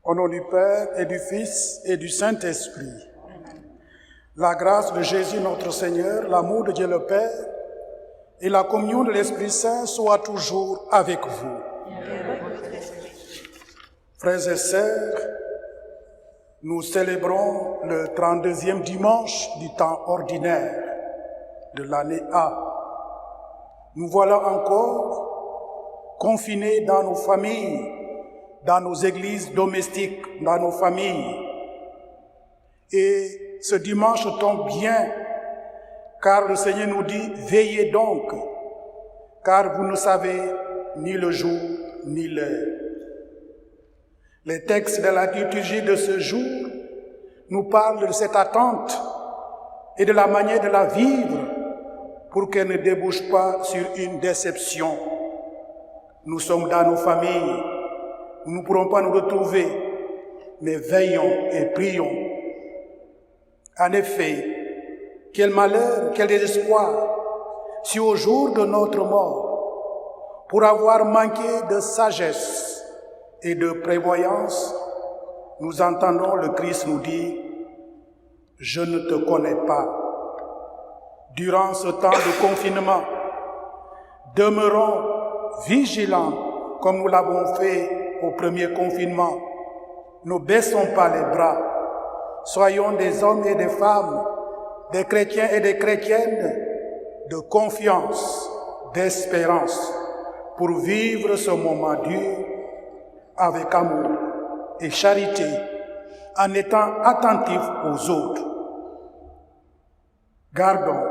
Au nom du Père et du Fils et du Saint-Esprit, la grâce de Jésus notre Seigneur, l'amour de Dieu le Père et la communion de l'Esprit Saint soient toujours avec vous. Frères et sœurs, nous célébrons le 32e dimanche du temps ordinaire de l'année A. Nous voilà encore confinés dans nos familles, dans nos églises domestiques, dans nos familles. Et ce dimanche tombe bien, car le Seigneur nous dit « Veillez donc, car vous ne savez ni le jour ni l'heure ». Les textes de la liturgie de ce jour nous parlent de cette attente et de la manière de la vivre pour qu'elle ne débouche pas sur une déception. Nous sommes dans nos familles, nous ne pourrons pas nous retrouver, mais veillons et prions. En effet, quel malheur, quel désespoir, si au jour de notre mort, pour avoir manqué de sagesse et de prévoyance, nous entendons le Christ nous dire « Je ne te connais pas ». Durant ce temps de confinement, demeurons vigilants comme nous l'avons fait au premier confinement. Ne baissons pas les bras. Soyons des hommes et des femmes, des chrétiens et des chrétiennes de confiance, d'espérance, pour vivre ce moment dur avec amour et charité, en étant attentifs aux autres. Gardons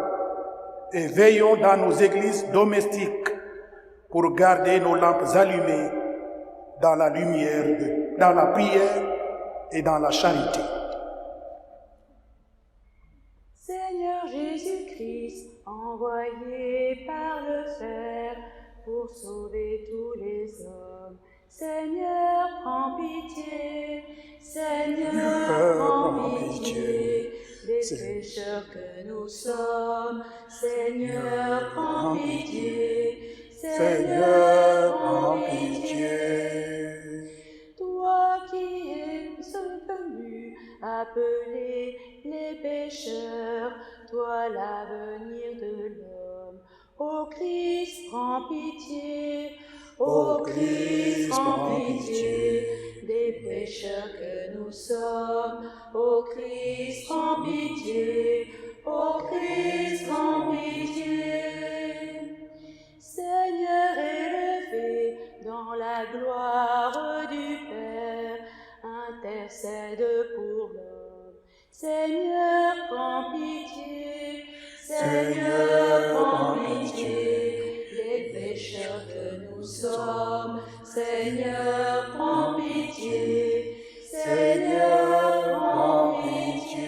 et veillons dans nos églises domestiques pour garder nos lampes allumées dans la lumière, dans la prière et dans la charité. Seigneur Jésus-Christ, envoyé par le Père pour sauver tous les hommes, Seigneur, prends pitié, Seigneur, prends pitié, des pécheurs que nous sommes, Seigneur, prends pitié, Seigneur, prends pitié. Toi qui es venu appeler les pécheurs, toi l'avenir de l'homme, ô Christ, prends pitié, ô Christ, prends pitié, des pécheurs que nous sommes, ô Christ, prends pitié, ô Christ, prends pitié. Seigneur élevé dans la gloire du Père, intercède pour l'homme. Seigneur, prends pitié, Seigneur, prends pitié, des pécheurs que nous sommes. Seigneur, prends pitié, Seigneur, prends pitié.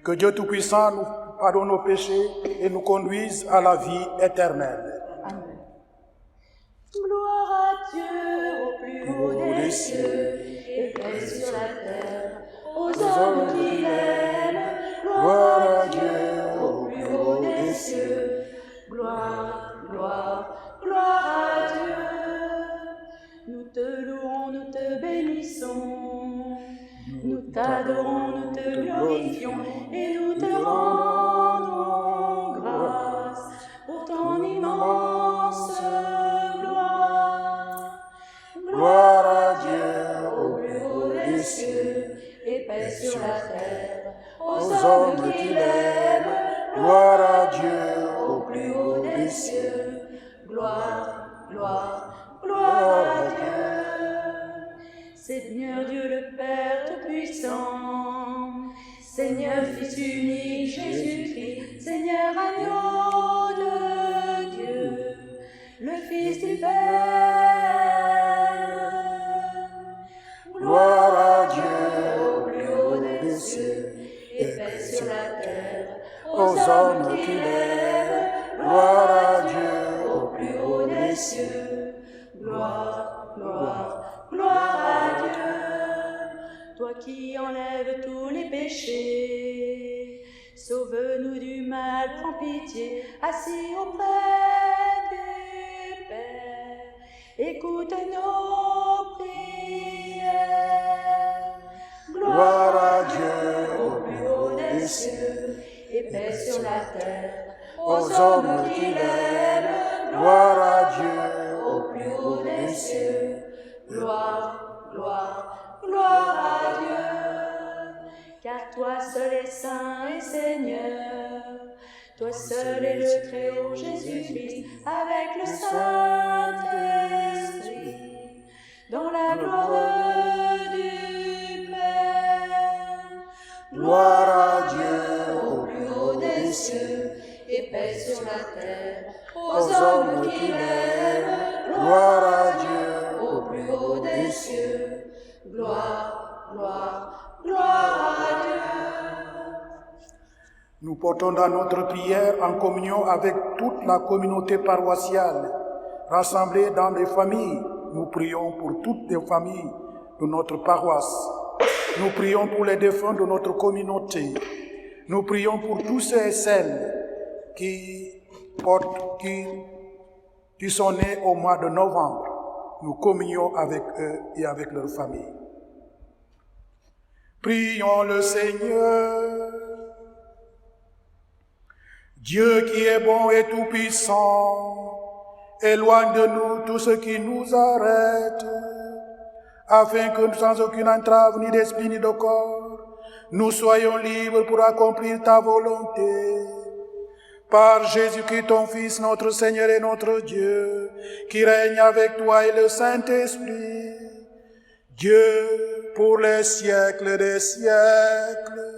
Que Dieu Tout-Puissant nous pardonne nos péchés et nous conduise à la vie éternelle. Amen. Gloire à Dieu au plus haut des cieux et paix sur la terre aux hommes qui l'aiment. Gloire à Dieu au plus haut des cieux. Gloire, gloire, gloire à Dieu. Nous te louons, nous te bénissons. Nous t'adorons, nous te glorifions et nous te rendons grâce pour ton immense gloire. Gloire à Dieu au plus haut des cieux et paix sur la terre aux hommes qui l'aiment. Gloire à Dieu au plus haut des cieux. Gloire, gloire, gloire à Dieu. Seigneur Dieu le Père Tout-Puissant, Seigneur Fils unique Jésus-Christ, Seigneur agneau de Dieu, le Fils du Père. Gloire à Dieu au plus haut des cieux et paix sur la terre aux hommes qui l'aiment. Gloire à Dieu au plus haut des cieux. Gloire, gloire, gloire à Dieu. Toi qui enlèves tous les péchés, sauve-nous du mal, prends pitié, assis auprès du Père. Écoute nos prières. terre, aux hommes qui l'aiment. Gloire à Dieu au plus haut des cieux. Gloire, gloire, gloire à Dieu. Car toi seul est saint et Seigneur, toi seul est le Très-Haut Jésus-Christ, avec le Saint-Esprit, dans la gloire du Père. Gloire à Dieu au plus haut des cieux, et paix sur la terre, aux hommes qui l'aiment. Gloire à Dieu au plus haut des cieux. Gloire, gloire, gloire à Dieu. Nous portons dans notre prière en communion avec toute la communauté paroissiale, rassemblée dans les familles. Nous prions pour toutes les familles de notre paroisse. Nous prions pour les défunts de notre communauté. Nous prions pour tous ceux et celles qui sont nés au mois de novembre. Nous communions avec eux et avec leurs familles. Prions le Seigneur. Dieu qui est bon et tout-puissant, éloigne de nous tout ce qui nous arrête, afin que sans aucune entrave ni d'esprit ni de corps, nous soyons libres pour accomplir ta volonté. Par Jésus-Christ, ton Fils, notre Seigneur et notre Dieu, qui règne avec toi et le Saint-Esprit, Dieu pour les siècles des siècles.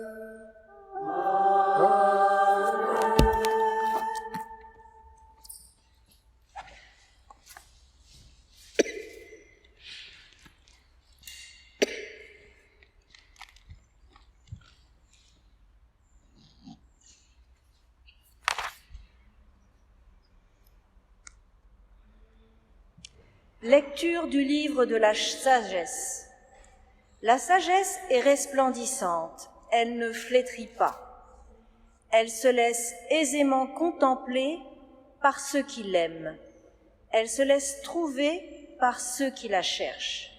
Lecture du livre de la sagesse. La sagesse est resplendissante, elle ne flétrit pas. Elle se laisse aisément contempler par ceux qui l'aiment. Elle se laisse trouver par ceux qui la cherchent.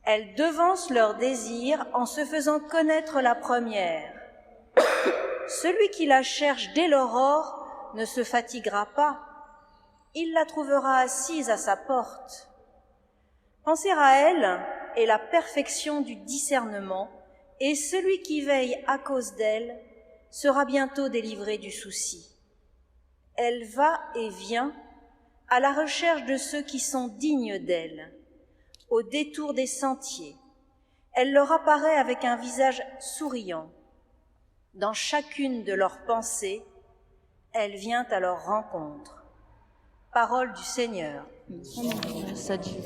Elle devance leurs désirs en se faisant connaître la première. Celui qui la cherche dès l'aurore ne se fatiguera pas. Il la trouvera assise à sa porte. Penser à elle est la perfection du discernement, et celui qui veille à cause d'elle sera bientôt délivré du souci. Elle va et vient à la recherche de ceux qui sont dignes d'elle. Au détour des sentiers, elle leur apparaît avec un visage souriant. Dans chacune de leurs pensées, elle vient à leur rencontre. Parole du Seigneur. Grâce à Dieu.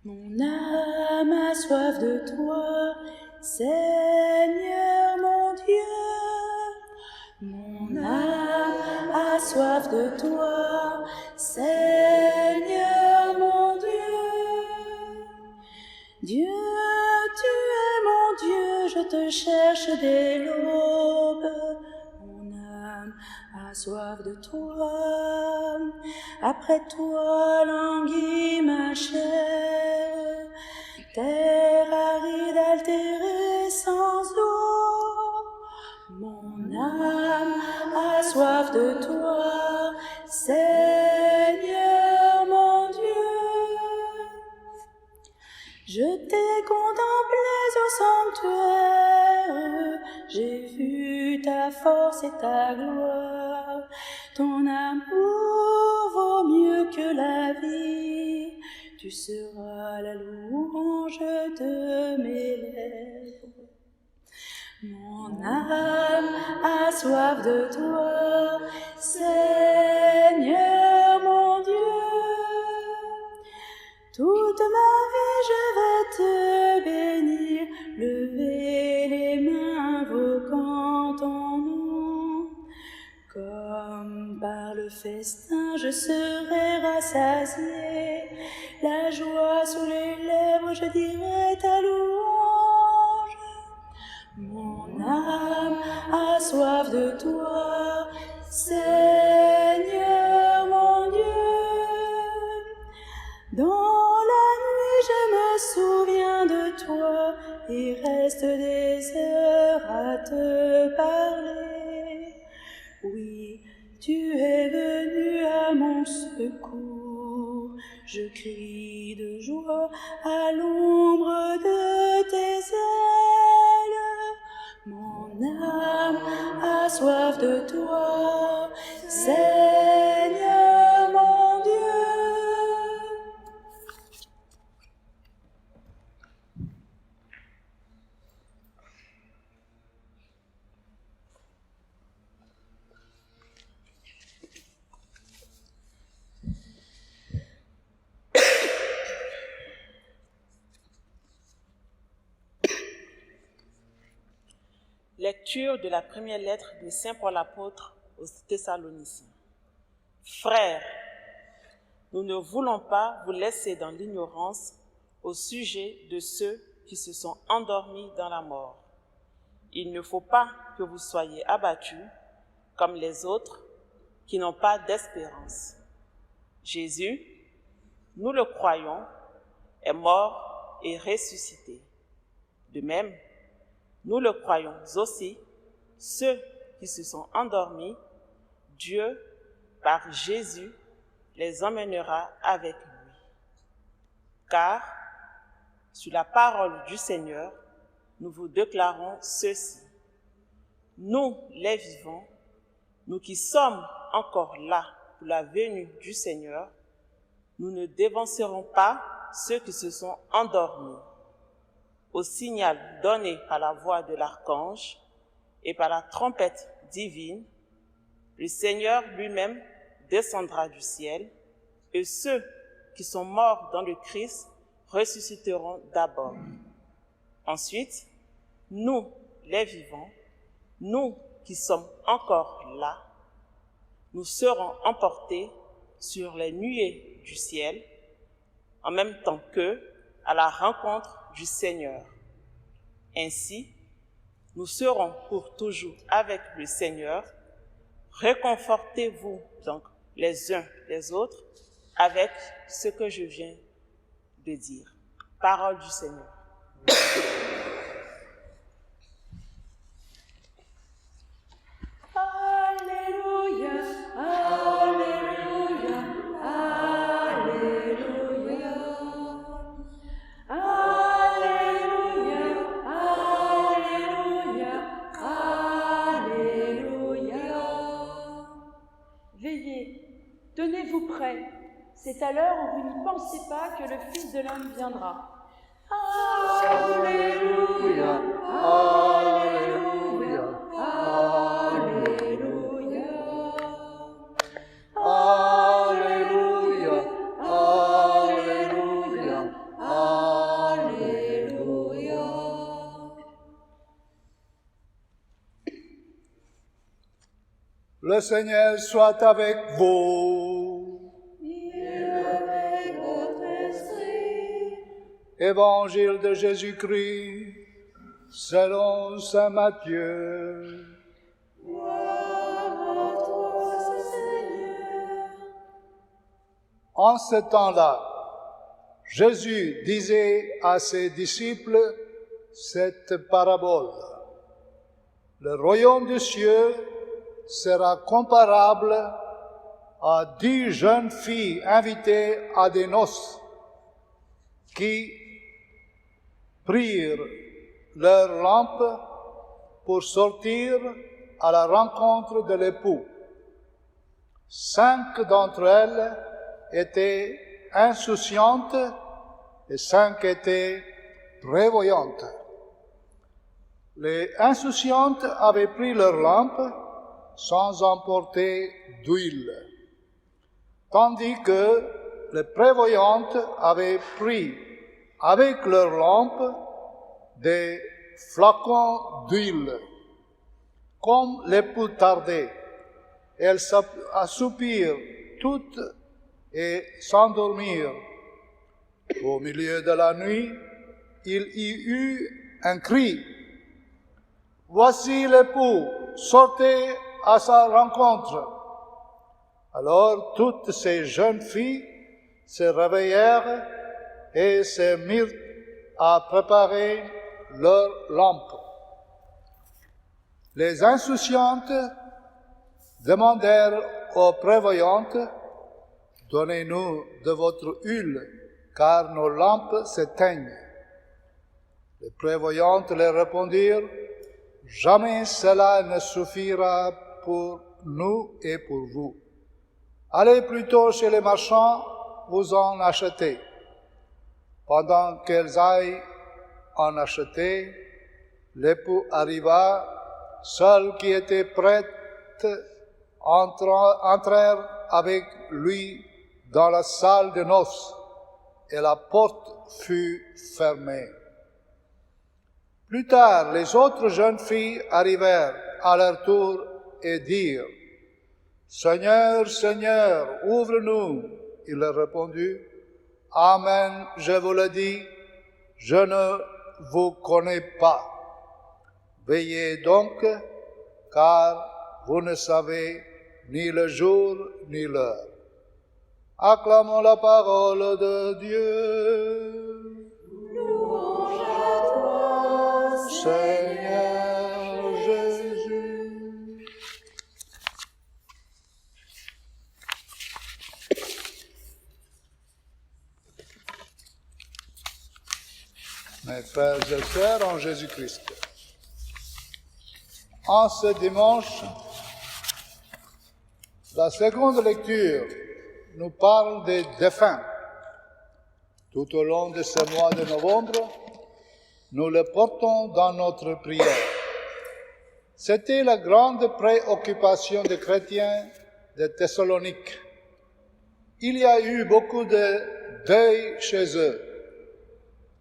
Mon âme a soif de toi, Seigneur mon Dieu. Mon âme a soif de toi, Seigneur mon Dieu. Dieu, tu es mon Dieu, je te cherche dès l'aube. Mon âme a soif de toi, après toi languit ma chair. Terre aride, altérée, sans eau. Mon âme a soif de toi, Seigneur mon Dieu. Je t'ai contemplé au sanctuaire, j'ai vu ta force et ta gloire. Ton amour vaut mieux que la vie, tu seras la louange de mes lèvres. Mon âme a soif de toi, Seigneur mon Dieu. Toute ma vie je vais te bénir, lever les mains invoquant ton nom. Comme par le festin je serai rassasié, la joie sous les lèvres je dirai ta louange. Mon âme a soif de toi, Seigneur mon Dieu. reste des heures à te parler. Oui, tu es venu à mon secours. Je crie de joie à l'ombre de tes ailes. Mon âme a soif de toi, Seigneur mon Dieu. Lecture de la première lettre de Saint Paul apôtre aux Thessaloniciens. Frères, nous ne voulons pas vous laisser dans l'ignorance au sujet de ceux qui se sont endormis dans la mort. Il ne faut pas que vous soyez abattus comme les autres qui n'ont pas d'espérance. Jésus, nous le croyons, est mort et ressuscité. De même, nous le croyons aussi, ceux qui se sont endormis, Dieu, par Jésus, les emmènera avec lui. Car, sur la parole du Seigneur, nous vous déclarons ceci. Nous, les vivants, nous qui sommes encore là pour la venue du Seigneur, nous ne dévancerons pas ceux qui se sont endormis. Au signal donné par la voix de l'archange et par la trompette divine, le Seigneur lui-même descendra du ciel, et ceux qui sont morts dans le Christ ressusciteront d'abord. Ensuite, nous, les vivants, nous qui sommes encore là, nous serons emportés sur les nuées du ciel, en même temps qu'eux, à la rencontre du Seigneur. Ainsi, nous serons pour toujours avec le Seigneur. Réconfortez-vous donc les uns les autres avec ce que je viens de dire. Parole du Seigneur. Alléluia, Alléluia, Alléluia. Alléluia, Alléluia, Alléluia. Veillez, tenez-vous prêts. C'est à l'heure où vous n'y pensez pas que le Fils de l'homme viendra. Alléluia, Alléluia, Alléluia. Alléluia, Alléluia, Alléluia. Le Seigneur soit avec vous. Et avec votre esprit. Évangile de Jésus-Christ, selon saint Matthieu. Gloire à toi, Seigneur. En ce temps-là, Jésus disait à ses disciples cette parabole. Le royaume des cieux sera comparable à 10 jeunes filles invitées à des noces qui prirent leurs lampes pour sortir à la rencontre de l'époux. 5 d'entre elles étaient insouciantes et 5 étaient prévoyantes. Les insouciantes avaient pris leurs lampes sans emporter d'huile, tandis que les prévoyantes avaient pris avec leurs lampes des flacons d'huile. Comme l'époux tardait, elles assoupirent toutes et s'endormirent. Au milieu de la nuit, il y eut un cri. « Voici l'époux, sortez à sa rencontre !» Alors toutes ces jeunes filles se réveillèrent et se mirent à préparer leur lampe. Les insouciantes demandèrent aux prévoyantes, « Donnez-nous de votre huile, car nos lampes s'éteignent. » Les prévoyantes leur répondirent, « Jamais cela ne suffira pour nous et pour vous. Allez plutôt chez les marchands, vous en achetez. » Pendant qu'elles aillent en acheter, l'époux arriva, ceux qui étaient prêts entrèrent avec lui dans la salle de noces, et la porte fut fermée. Plus tard, les autres jeunes filles arrivèrent à leur tour et dirent, « Seigneur, Seigneur, ouvre-nous. » Il leur répondit, « Amen, je vous le dis, je ne vous connais pas. Veillez donc, car vous ne savez ni le jour ni l'heure. » Acclamons la parole de Dieu. Louange à toi, Seigneur Jésus. Mes frères et sœurs en Jésus-Christ, en ce dimanche, la seconde lecture nous parle des défunts. Tout au long de ce mois de novembre, nous le portons dans notre prière. C'était la grande préoccupation des chrétiens de Thessalonique. Il y a eu beaucoup de deuil chez eux.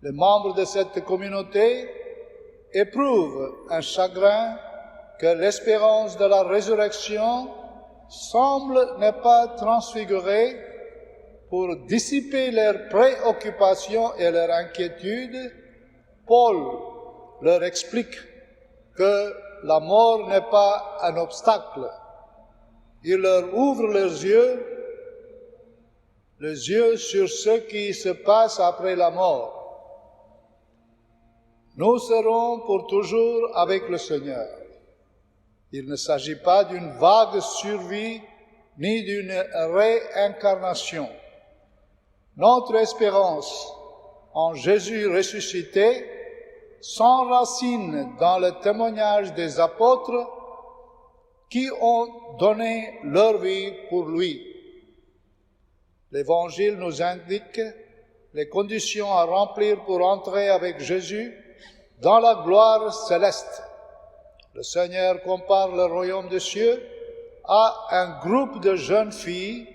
Les membres de cette communauté éprouvent un chagrin que l'espérance de la résurrection semble ne pas transfigurer. Pour dissiper leurs préoccupations et leurs inquiétudes, Paul leur explique que la mort n'est pas un obstacle. Il leur ouvre les yeux sur ce qui se passe après la mort. Nous serons pour toujours avec le Seigneur. Il ne s'agit pas d'une vague survie ni d'une réincarnation. Notre espérance en Jésus ressuscité s'enracine dans le témoignage des apôtres qui ont donné leur vie pour lui. L'Évangile nous indique les conditions à remplir pour entrer avec Jésus dans la gloire céleste. Le Seigneur compare le royaume des cieux à un groupe de jeunes filles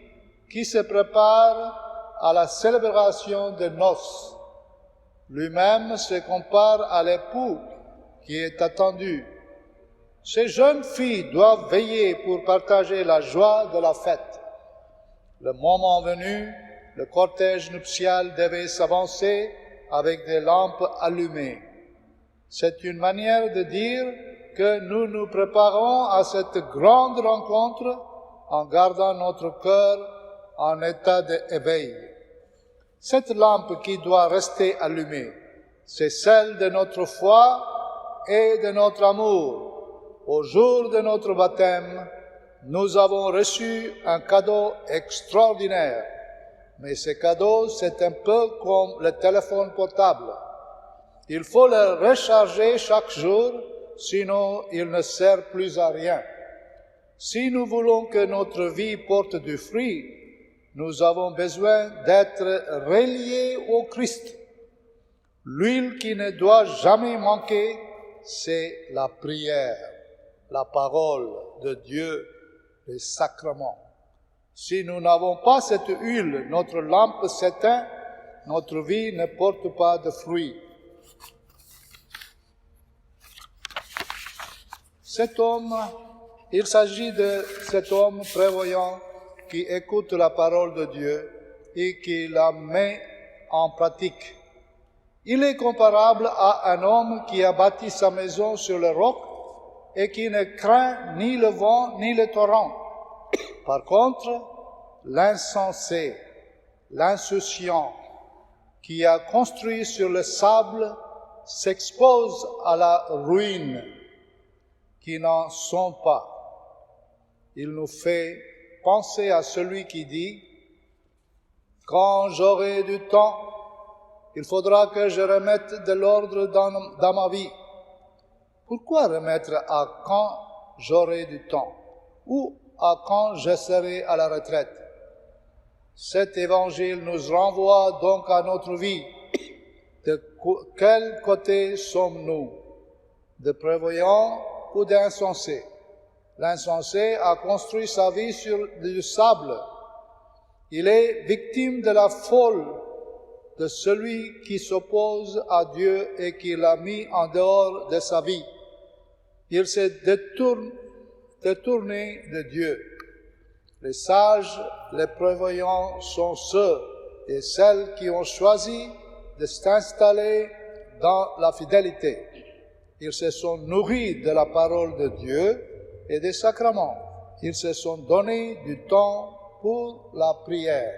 qui se préparent à la célébration des noces. Lui-même se compare à l'époux qui est attendu. Ces jeunes filles doivent veiller pour partager la joie de la fête. Le moment venu, le cortège nuptial devait s'avancer avec des lampes allumées. C'est une manière de dire que nous nous préparons à cette grande rencontre en gardant notre cœur en état d'éveil. Cette lampe qui doit rester allumée, c'est celle de notre foi et de notre amour. Au jour de notre baptême, nous avons reçu un cadeau extraordinaire. Mais ce cadeau, c'est un peu comme le téléphone portable. Il faut le recharger chaque jour, sinon il ne sert plus à rien. Si nous voulons que notre vie porte du fruit, nous avons besoin d'être reliés au Christ. L'huile qui ne doit jamais manquer, c'est la prière, la parole de Dieu, les sacrements. Si nous n'avons pas cette huile, notre lampe s'éteint, notre vie ne porte pas de fruits. Il s'agit de cet homme prévoyant qui écoute la parole de Dieu et qui la met en pratique. Il est comparable à un homme qui a bâti sa maison sur le roc et qui ne craint ni le vent ni le torrent. Par contre, l'insensé, l'insouciant, qui a construit sur le sable, s'exposent à la ruine qui n'en sont pas. Il nous fait penser à celui qui dit « Quand j'aurai du temps, il faudra que je remette de l'ordre dans ma vie. » Pourquoi remettre à quand j'aurai du temps ou à quand je serai à la retraite? Cet évangile nous renvoie donc à notre vie. De quel côté sommes-nous? De prévoyants ou d'insensés? L'insensé a construit sa vie sur du sable. Il est victime de la folie de celui qui s'oppose à Dieu et qui l'a mis en dehors de sa vie. Il s'est détourné de Dieu. Les sages, les prévoyants sont ceux et celles qui ont choisi de s'installer dans la fidélité. Ils se sont nourris de la parole de Dieu et des sacrements. Ils se sont donné du temps pour la prière.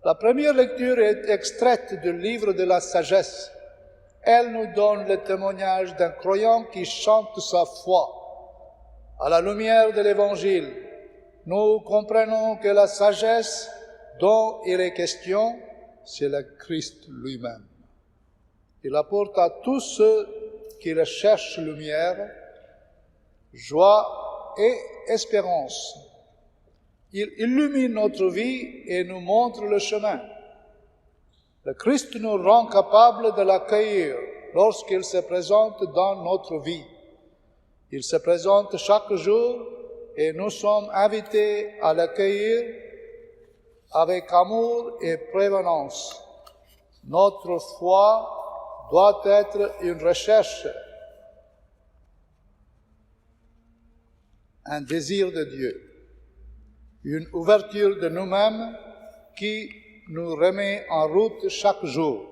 La première lecture est extraite du livre de la sagesse. Elle nous donne le témoignage d'un croyant qui chante sa foi. À la lumière de l'Évangile, nous comprenons que la sagesse dont il est question, c'est le Christ lui-même. Il apporte à tous ceux qui recherchent lumière, joie et espérance. Il illumine notre vie et nous montre le chemin. Le Christ nous rend capables de l'accueillir lorsqu'il se présente dans notre vie. Il se présente chaque jour et nous sommes invités à l'accueillir avec amour et prévenance. Notre foi doit être une recherche, un désir de Dieu, une ouverture de nous-mêmes qui nous remet en route chaque jour.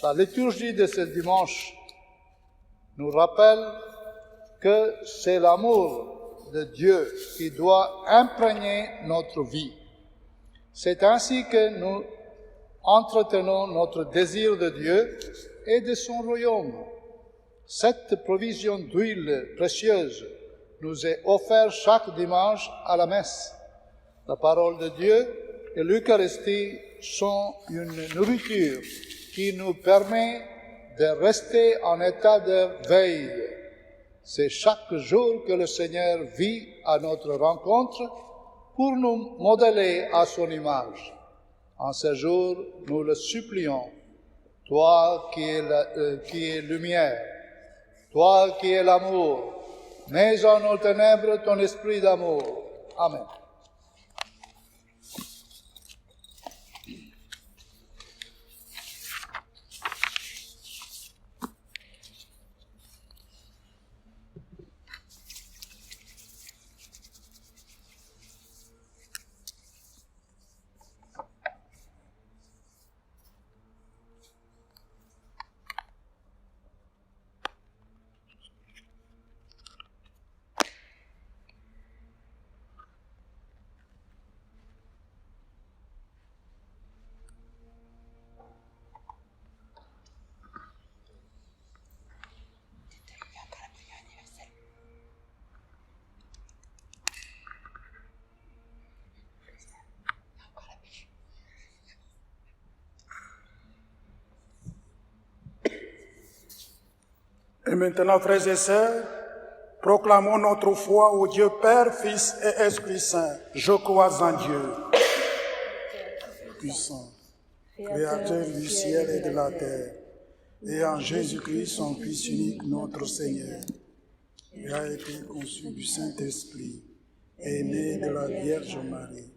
La liturgie de ce dimanche nous rappelle que c'est l'amour de Dieu qui doit imprégner notre vie. C'est ainsi que nous entretenons notre désir de Dieu et de son royaume. Cette provision d'huile précieuse nous est offerte chaque dimanche à la messe. La parole de Dieu et l'Eucharistie sont une nourriture qui nous permet de rester en état de veille. C'est chaque jour que le Seigneur vit à notre rencontre pour nous modeler à son image. En ce jour, nous le supplions, toi qui es lumière, toi qui es l'amour, mets en nos ténèbres ton esprit d'amour. Amen. Et maintenant, frères et sœurs, proclamons notre foi au Dieu Père, Fils et Esprit Saint. Je crois en Dieu, puissant, Créateur du ciel et de la terre, et en Jésus-Christ, son Fils unique, notre Seigneur, qui a été conçu du Saint-Esprit, est né de la Vierge Marie,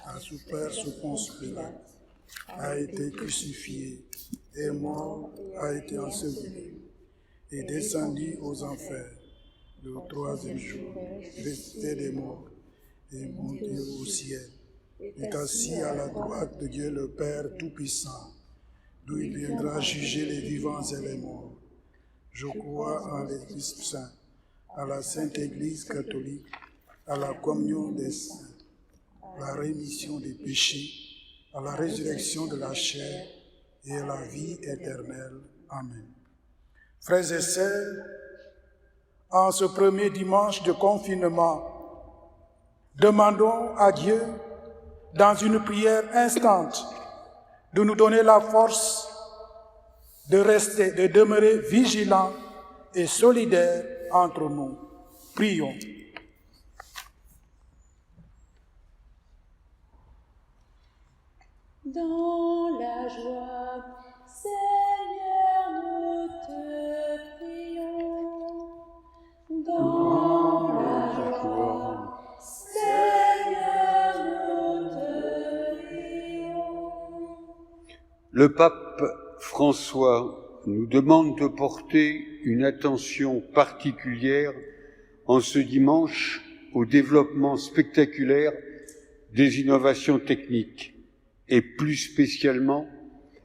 a souffert sous Ponce Pilate, a été crucifié, est mort, a été enseveli, et descendu aux enfers, le troisième jour, ressuscité des morts, et monté au ciel, est assis à la droite de Dieu le Père Tout-Puissant, d'où il viendra juger les vivants et les morts. Je crois en l'Église Saint, à la Sainte Église catholique, à la communion des saints, à la rémission des péchés, à la résurrection de la chair et à la vie éternelle. Amen. Frères et sœurs, en ce premier dimanche de confinement, demandons à Dieu, dans une prière instante, de nous donner la force de demeurer vigilants et solidaires entre nous. Prions. Dans la joie, Seigneur, nous te prions. Dans la joie, Seigneur, nous te prions. Le pape François nous demande de porter une attention particulière en ce dimanche au développement spectaculaire des innovations techniques et plus spécialement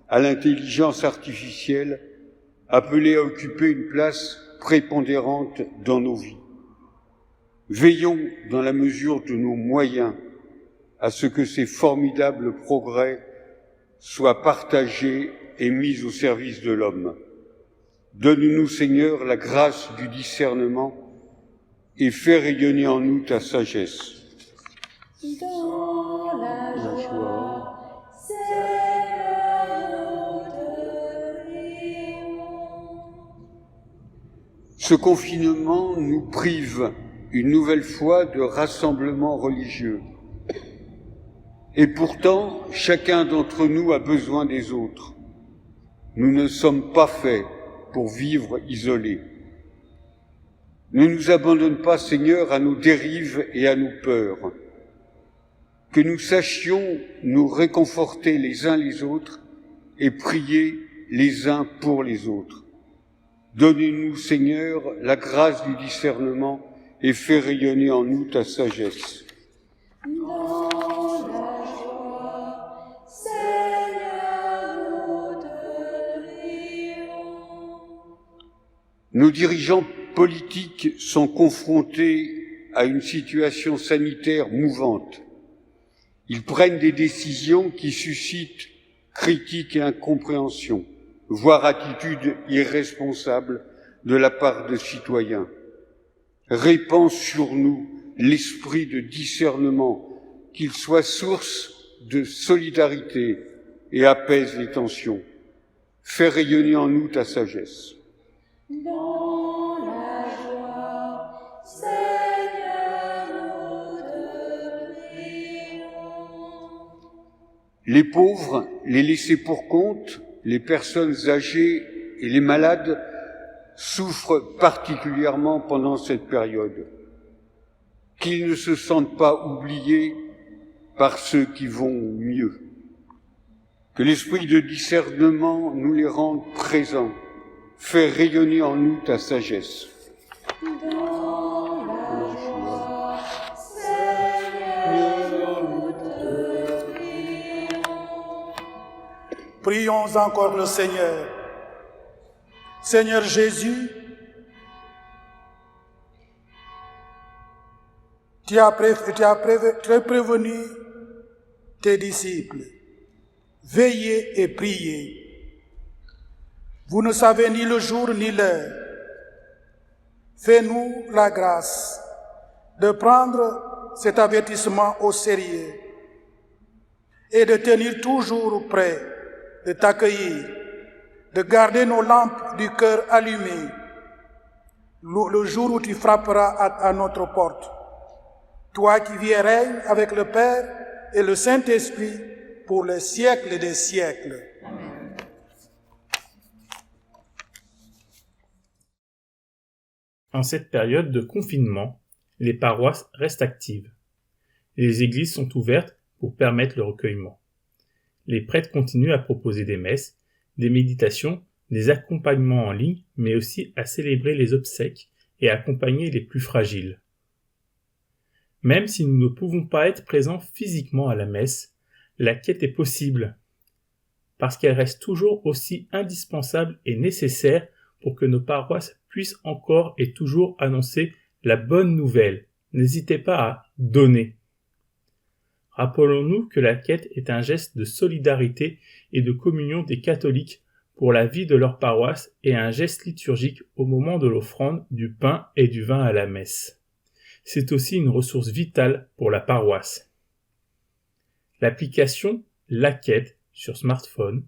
à l'intelligence artificielle appelée à occuper une place prépondérante dans nos vies. Veillons, dans la mesure de nos moyens, à ce que ces formidables progrès soient partagés et mis au service de l'homme. Donne-nous, Seigneur, la grâce du discernement et fais rayonner en nous ta sagesse. Dans la joie, Seigneur, nous te prions. Ce confinement nous prive une nouvelle fois de rassemblements religieux. Et pourtant, chacun d'entre nous a besoin des autres. Nous ne sommes pas faits pour vivre isolés. Ne nous abandonne pas, Seigneur, à nos dérives et à nos peurs. Que nous sachions nous réconforter les uns les autres et prier les uns pour les autres. Donnez-nous, Seigneur, la grâce du discernement et fais rayonner en nous ta sagesse. Dans la joie, Seigneur, nous te prions. Nos dirigeants politiques sont confrontés à une situation sanitaire mouvante. Ils prennent des décisions qui suscitent critiques et incompréhension, voire attitudes irresponsables de la part de citoyens. Répands sur nous l'esprit de discernement, qu'il soit source de solidarité et apaise les tensions. Fais rayonner en nous ta sagesse. Dans la joie, Seigneur, nous te prions. Les pauvres, les laissés pour compte, les personnes âgées et les malades souffrent particulièrement pendant cette période. Qu'ils ne se sentent pas oubliés par ceux qui vont mieux. Que l'esprit de discernement nous les rende présents. Fais rayonner en nous ta sagesse. Dans la joie, Seigneur, nous te prions. Prions encore le Seigneur. Seigneur Jésus, tu as prévenu tes disciples. Veillez et priez. Vous ne savez ni le jour ni l'heure. Fais-nous la grâce de prendre cet avertissement au sérieux et de tenir toujours prêt de t'accueillir, de garder nos lampes du cœur allumées le jour où tu frapperas à notre porte. Toi qui vis et règnes avec le Père et le Saint-Esprit pour les siècles des siècles. Amen. En cette période de confinement, les paroisses restent actives. Les églises sont ouvertes pour permettre le recueillement. Les prêtres continuent à proposer des messes, des méditations, des accompagnements en ligne, mais aussi à célébrer les obsèques et à accompagner les plus fragiles. Même si nous ne pouvons pas être présents physiquement à la messe, la quête est possible, parce qu'elle reste toujours aussi indispensable et nécessaire pour que nos paroisses puissent encore et toujours annoncer la bonne nouvelle. N'hésitez pas à donner. Rappelons-nous que la quête est un geste de solidarité et de communion des catholiques pour la vie de leur paroisse et un geste liturgique au moment de l'offrande du pain et du vin à la messe. C'est aussi une ressource vitale pour la paroisse. L'application La Quête sur smartphone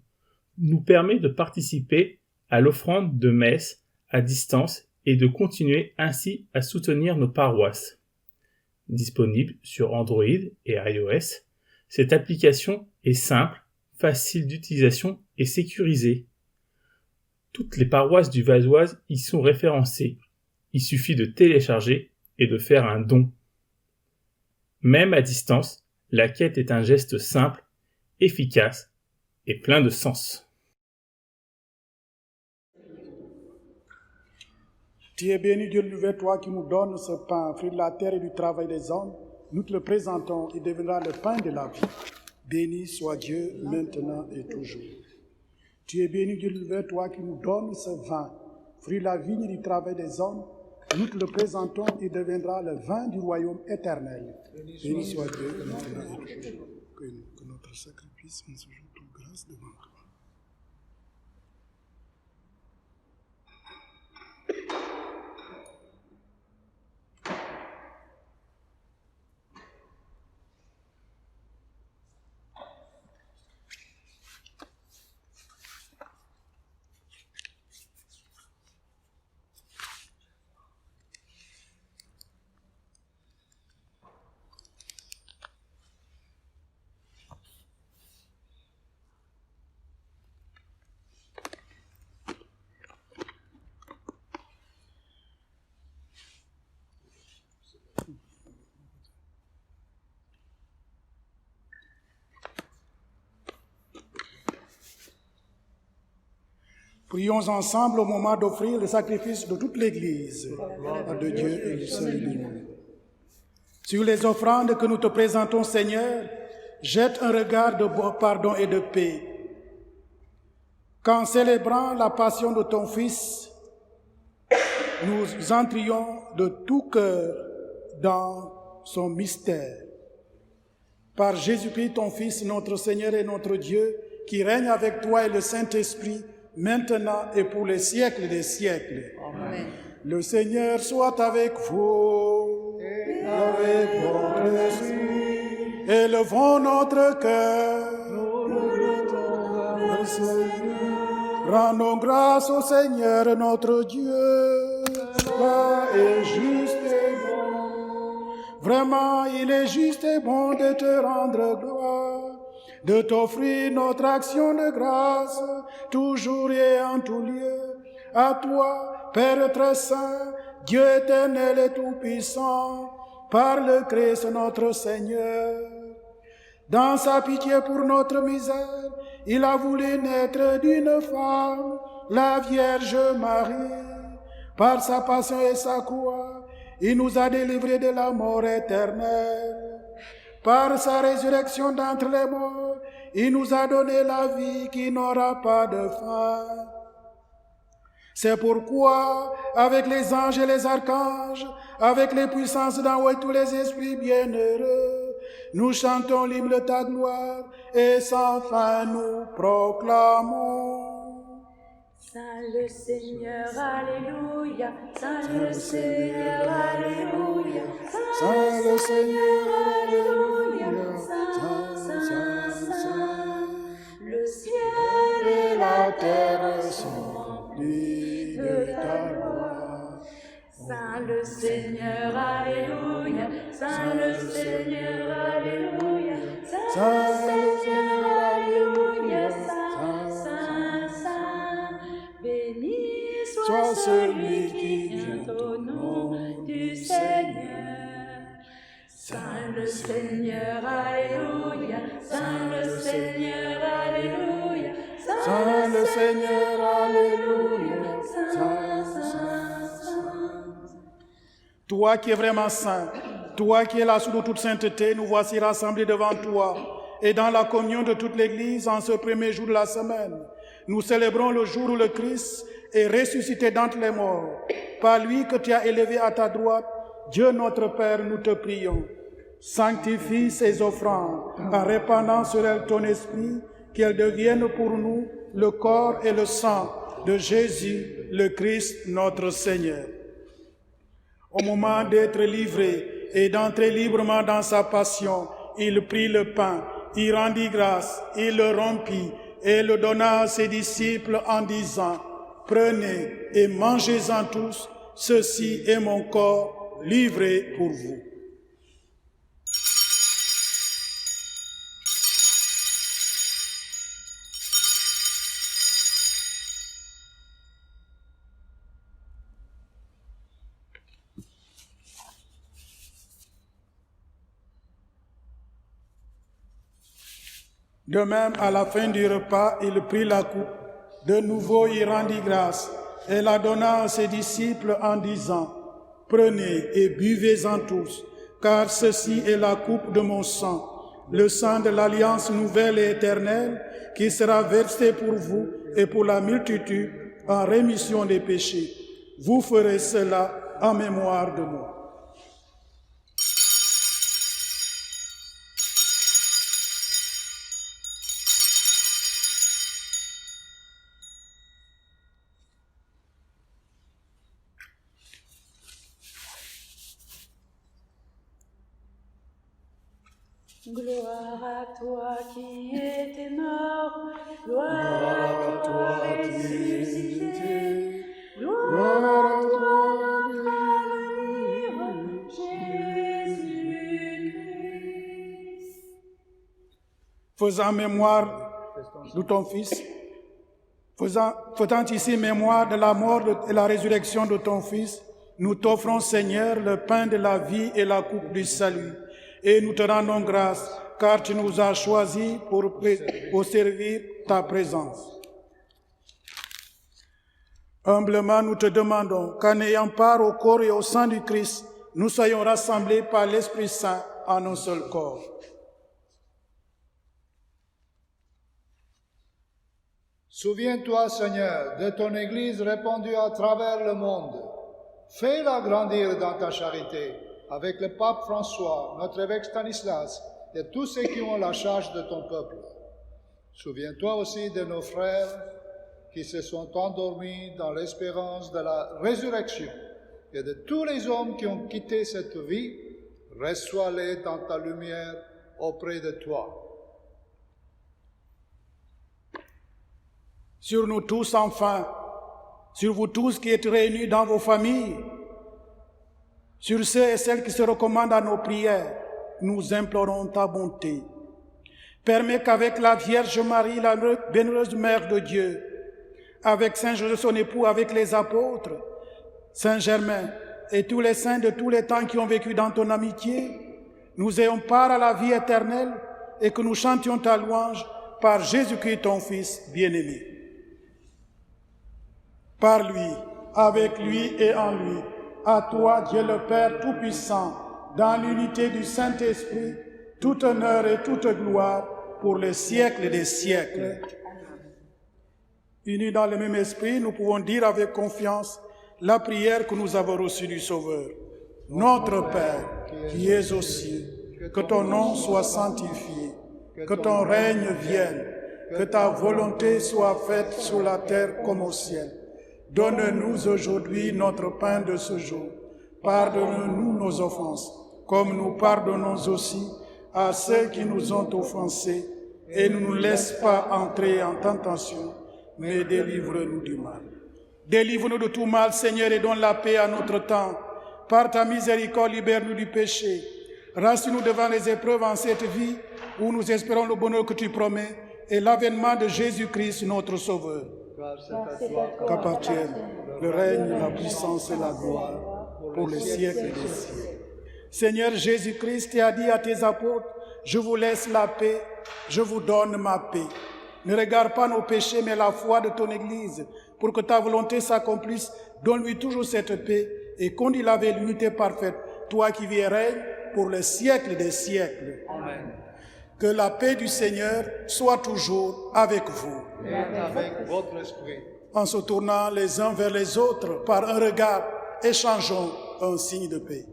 nous permet de participer à l'offrande de messe à distance et de continuer ainsi à soutenir nos paroisses. Disponible sur Android et iOS, cette application est simple, facile d'utilisation et sécurisée. Toutes les paroisses du Val d'Oise y sont référencées. Il suffit de télécharger et de faire un don. Même à distance, la quête est un geste simple, efficace et plein de sens. Tu es béni, Dieu le Père, toi qui nous donnes ce pain, fruit de la terre et du travail des hommes. Nous te le présentons, il deviendra le pain de la vie. Béni soit Dieu, maintenant et toujours. Tu es béni, Dieu le Père, toi qui nous donnes ce vin, fruit de la vigne et du travail des hommes. Nous te le présentons, il deviendra le vin du royaume éternel. Béni soit Dieu, maintenant et toujours. Que notre sacrifice nous soit toute grâce devant toi. Prions ensemble au moment d'offrir le sacrifice de toute l'Église, de Dieu et du seul du monde. Sur les offrandes que nous te présentons, Seigneur, jette un regard de pardon et de paix. Qu'en célébrant la passion de ton Fils, nous entrions de tout cœur dans son mystère. Par Jésus-Christ, ton Fils, notre Seigneur et notre Dieu, qui règne avec toi et le Saint-Esprit, maintenant et pour les siècles des siècles. Amen. Le Seigneur soit avec vous et avec votre esprit. Élevons notre cœur. Rendons grâce au Seigneur notre Dieu. Cela est juste et bon. Vraiment, il est juste et bon de te rendre gloire, de t'offrir notre action de grâce, toujours et en tout lieu. À toi, Père très saint, Dieu éternel et tout-puissant, par le Christ notre Seigneur. Dans sa pitié pour notre misère, il a voulu naître d'une femme, la Vierge Marie. Par sa passion et sa croix, il nous a délivrés de la mort éternelle. Par sa résurrection d'entre les morts, il nous a donné la vie qui n'aura pas de fin. C'est pourquoi, avec les anges et les archanges, avec les puissances d'en haut et tous les esprits bienheureux, nous chantons l'hymne de ta gloire et sans fin nous proclamons. Saint le Seigneur, Alléluia, Saint le Seigneur, Alléluia, Saint le Seigneur, Alléluia, Saint, le ciel et la terre sont remplis de ta gloire. Saint le Seigneur, Alléluia, Saint le Seigneur, Alléluia, Saint le Seigneur, Alléluia, Saint, béni soit celui qui vient au nom du Seigneur. Saint le Seigneur, Alléluia, Saint le Seigneur, Alléluia, Saint le Seigneur, Alléluia, Toi qui es vraiment saint, toi qui es la source de toute sainteté, nous voici rassemblés devant toi et dans la communion de toute l'Église en ce premier jour de la semaine. Nous célébrons le jour où le Christ est ressuscité d'entre les morts. Par lui que tu as élevé à ta droite, Dieu notre Père, nous te prions. Sanctifie ces offrandes en répandant sur elles ton esprit, qu'elles deviennent pour nous le corps et le sang de Jésus, le Christ, notre Seigneur. Au moment d'être livré et d'entrer librement dans sa passion, il prit le pain, il rendit grâce, il le rompit et le donna à ses disciples en disant, « Prenez et mangez-en tous, ceci est mon corps livré pour vous. » De même, à la fin du repas, il prit la coupe. De nouveau, il rendit grâce et la donna à ses disciples en disant, « Prenez et buvez-en tous, car ceci est la coupe de mon sang, le sang de l'alliance nouvelle et éternelle, qui sera versé pour vous et pour la multitude en rémission des péchés. Vous ferez cela en mémoire de moi. » Gloire à toi qui étais mort, gloire à toi ressuscité, gloire à toi notre avenir, Jésus-Christ. Faisant mémoire de ton Fils, faisant ici mémoire de la mort et la résurrection de ton Fils, nous t'offrons, Seigneur, le pain de la vie et la coupe du salut. Et nous te rendons grâce, car tu nous as choisis pour servir ta présence. Humblement, nous te demandons qu'en ayant part au corps et au sang du Christ, nous soyons rassemblés par l'Esprit Saint en un seul corps. Souviens-toi, Seigneur, de ton Église répandue à travers le monde. Fais-la grandir dans ta charité, avec le pape François, notre évêque Stanislas et tous ceux qui ont la charge de ton peuple. Souviens-toi aussi de nos frères qui se sont endormis dans l'espérance de la résurrection et de tous les hommes qui ont quitté cette vie. Reçois-les dans ta lumière auprès de toi. Sur nous tous, enfin, sur vous tous qui êtes réunis dans vos familles, sur ceux et celles qui se recommandent à nos prières, nous implorons ta bonté. Permets qu'avec la Vierge Marie, la bienheureuse Mère de Dieu, avec Saint Joseph son époux, avec les apôtres, Saint Germain et tous les saints de tous les temps qui ont vécu dans ton amitié, nous ayons part à la vie éternelle et que nous chantions ta louange par Jésus-Christ ton Fils bien-aimé. Par lui, avec lui et en lui, à toi, Dieu le Père Tout-Puissant, dans l'unité du Saint-Esprit, tout honneur et toute gloire pour les siècles des siècles. Unis dans le même esprit, nous pouvons dire avec confiance la prière que nous avons reçue du Sauveur. Notre Père, qui es aux cieux, que ton nom soit sanctifié, que ton règne vienne, que ta volonté soit faite sur la terre comme au ciel. Donne-nous aujourd'hui notre pain de ce jour. Pardonne-nous nos offenses, comme nous pardonnons aussi à ceux qui nous ont offensés, et ne nous laisse pas entrer en tentation, mais délivre-nous du mal. Délivre-nous de tout mal, Seigneur, et donne la paix à notre temps. Par ta miséricorde, libère-nous du péché. Rassure-nous devant les épreuves en cette vie, où nous espérons le bonheur que tu promets, et l'avènement de Jésus-Christ, notre Sauveur. Qu'appartiennent le règne, la puissance et la gloire pour les siècles des siècles. Seigneur Jésus-Christ, tu as dit à tes apôtres, je vous laisse la paix, je vous donne ma paix. Ne regarde pas nos péchés, mais la foi de ton Église. Pour que ta volonté s'accomplisse, donne-lui toujours cette paix et conduis-la avec l'unité parfaite, toi qui vis et règnes pour les siècles des siècles. Amen. Que la paix du Seigneur soit toujours avec vous. Et avec votre esprit. En se tournant les uns vers les autres par un regard, échangeons un signe de paix.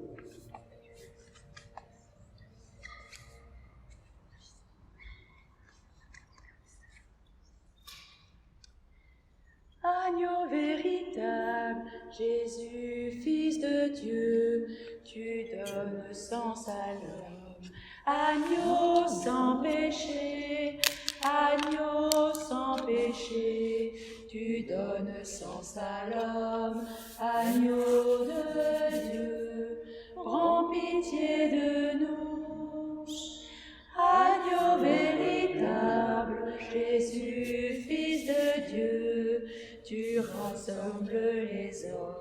Jésus, Fils de Dieu, tu donnes sens à l'homme. Agneau sans péché, agneau sans péché, tu donnes sens à l'homme. Agneau de Dieu, prends pitié de nous. Agneau véritable, Jésus, Fils de Dieu, tu rassembles les hommes.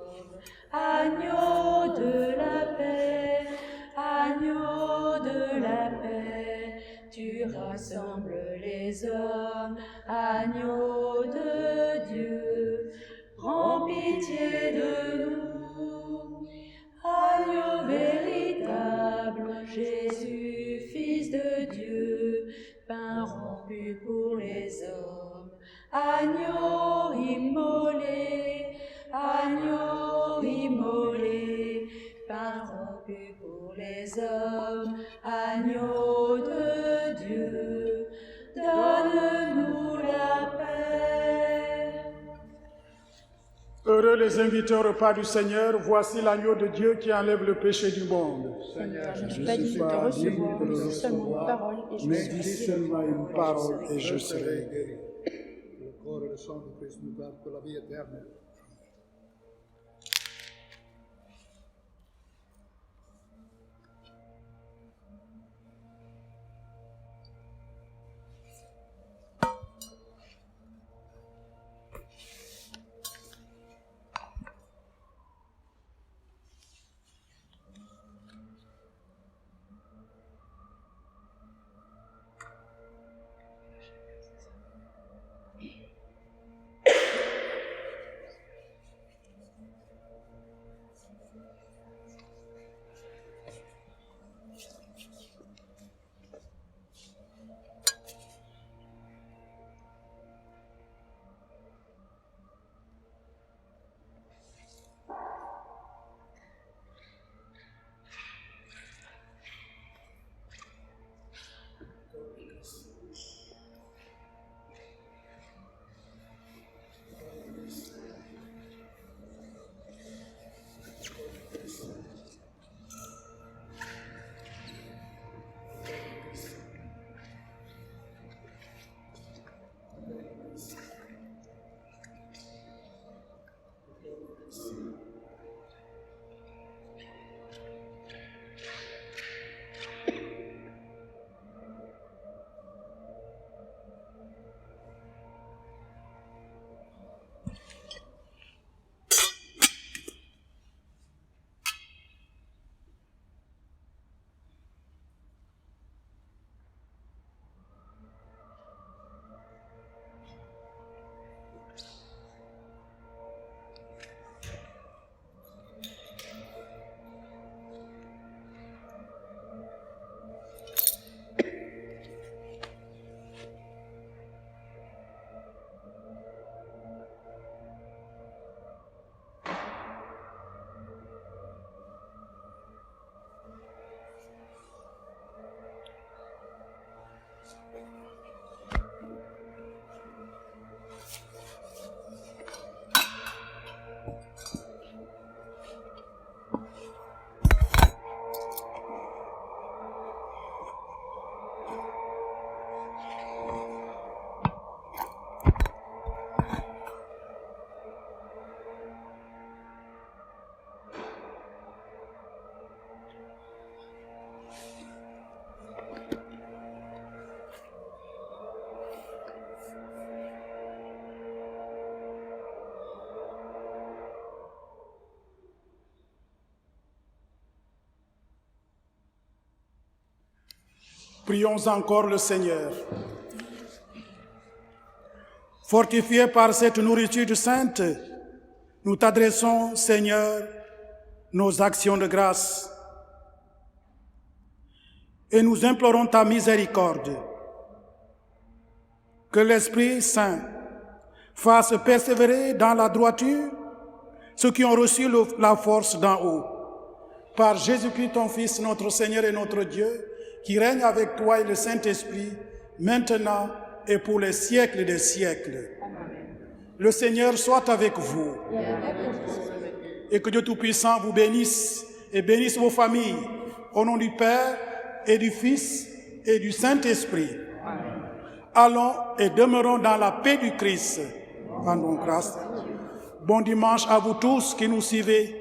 Agneau de la paix, agneau de la paix, tu rassembles les hommes. Agneau de Dieu, prends pitié de nous. Agneau véritable, Jésus, Fils de Dieu, pain rompu pour les hommes. Agneau immolé, pain rompu pour les hommes. Agneau de Dieu, donne-nous la paix. Heureux les invités au repas du Seigneur, voici l'agneau de Dieu qui enlève le péché du monde. Seigneur, je ne suis pas digne de te recevoir, mais dis seulement une parole et je Mais serai dis guéri. seulement une parole et je serai guéri. Le corps et le sang de Christ nous gardent pour la vie éternelle. Prions encore le Seigneur. Fortifiés par cette nourriture sainte, nous t'adressons, Seigneur, nos actions de grâce et nous implorons ta miséricorde. Que l'Esprit Saint fasse persévérer dans la droiture ceux qui ont reçu la force d'en haut. Par Jésus-Christ, ton Fils, notre Seigneur et notre Dieu, qui règne avec toi et le Saint-Esprit, maintenant et pour les siècles des siècles. Amen. Le Seigneur soit avec vous. et que Dieu Tout-Puissant vous bénisse et bénisse vos familles. Au nom du Père et du Fils et du Saint-Esprit. Allons et demeurons dans la paix du Christ. Rendons grâce. Bon dimanche à vous tous qui nous suivez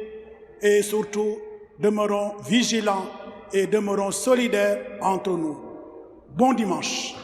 et surtout, demeurons vigilants et demeurons solidaires entre nous. Bon dimanche.